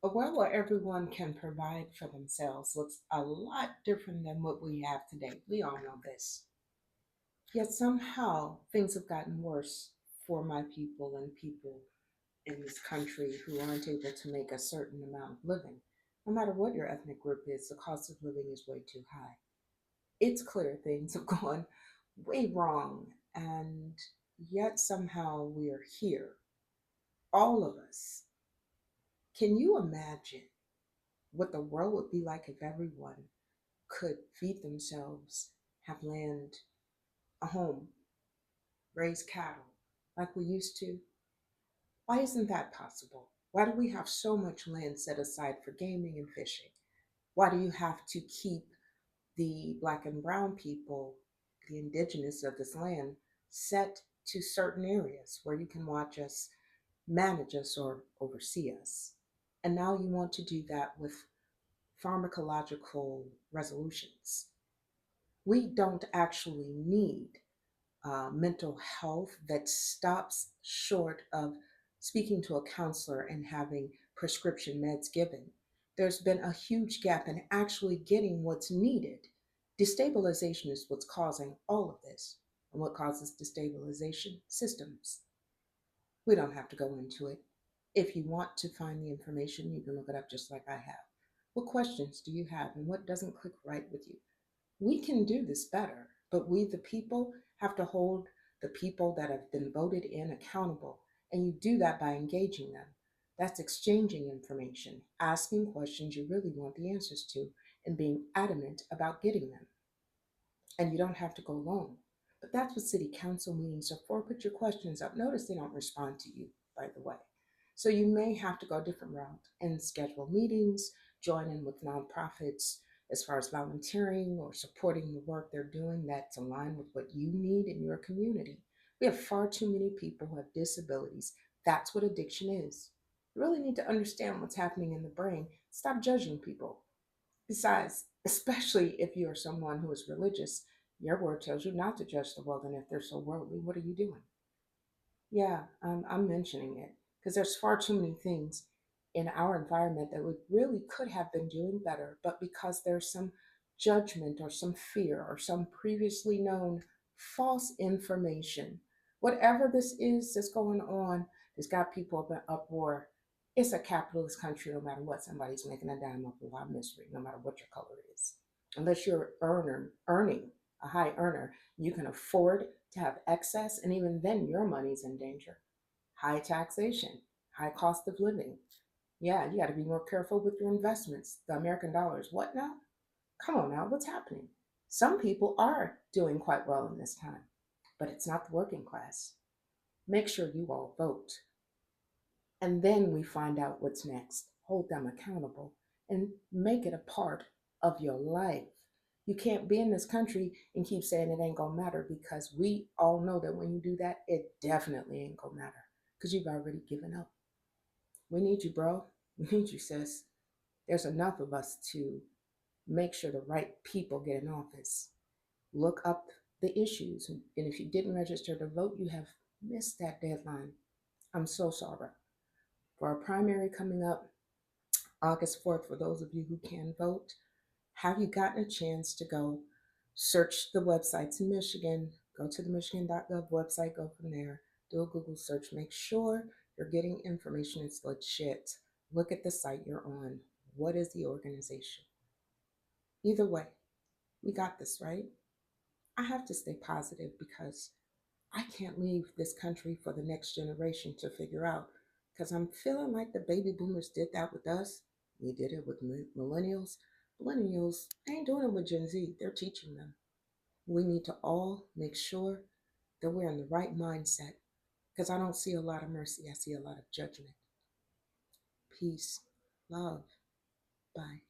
A world where everyone can provide for themselves looks a lot different than what we have today. We all know this. Yet somehow things have gotten worse for my people and people in this country who aren't able to make a certain amount of living. No matter what your ethnic group is, the cost of living is way too high. It's clear things have gone way wrong, and yet somehow we are here, all of us. Can you imagine what the world would be like if everyone could feed themselves, have land, a home, raise cattle like we used to? Why isn't that possible? Why do we have so much land set aside for gaming and fishing? Why do you have to keep the black and brown people, the indigenous of this land, set to certain areas where you can watch us, manage us, or oversee us? And now you want to do that with pharmacological resolutions. We don't actually need mental health that stops short of speaking to a counselor and having prescription meds given. There's been a huge gap in actually getting what's needed. Destabilization is what's causing all of this. And what causes destabilization? Systems. We don't have to go into it. If you want to find the information, you can look it up just like I have. What questions do you have and what doesn't click right with you? We can do this better, but we, the people, have to hold the people that have been voted in accountable. And you do that by engaging them. That's exchanging information, asking questions you really want the answers to, and being adamant about getting them. And you don't have to go alone. But that's what city council meetings are for. Put your questions up. Notice they don't respond to you, by the way. So you may have to go a different route and schedule meetings, join in with nonprofits as far as volunteering or supporting the work they're doing that's aligned with what you need in your community. We have far too many people who have disabilities. That's what addiction is. You really need to understand what's happening in the brain. Stop judging people. Besides, especially if you are someone who is religious, your word tells you not to judge the world, and if they're so worldly, what are you doing? Yeah, I'm mentioning it because there's far too many things in our environment that we really could have been doing better, but because there's some judgment or some fear or some previously known false information, whatever this is that's going on, that's got people up in uproar. It's a capitalist country, no matter what. Somebody's making a dime off of our misery, no matter what your color is. Unless you're earning a high earner, you can afford to have excess, and even then, your money's in danger. High taxation, high cost of living. Yeah, you got to be more careful with your investments. The American dollar is what now? Come on now, what's happening? Some people are doing quite well in this time, but it's not the working class. Make sure you all vote. And then we find out what's next. Hold them accountable and make it a part of your life. You can't be in this country and keep saying it ain't gonna matter because we all know that when you do that, it definitely ain't gonna matter because you've already given up. We need you, bro. We need you, sis. There's enough of us to make sure the right people get in office. Look up the issues. And if you didn't register to vote, you have missed that deadline. I'm so sorry. For our primary coming up August 4th, for those of you who can vote, have you gotten a chance to go search the websites in Michigan? Go to the Michigan.gov website, go from there, do a Google search, make sure you're getting information that's legit. Look at the site you're on. What is the organization? Either way, we got this, right? I have to stay positive because I can't leave this country for the next generation to figure out because I'm feeling like the baby boomers did that with us. We did it with millennials. Millennials ain't doing it with Gen Z, they're teaching them. We need to all make sure that we're in the right mindset because I don't see a lot of mercy, I see a lot of judgment. Peace, love, bye.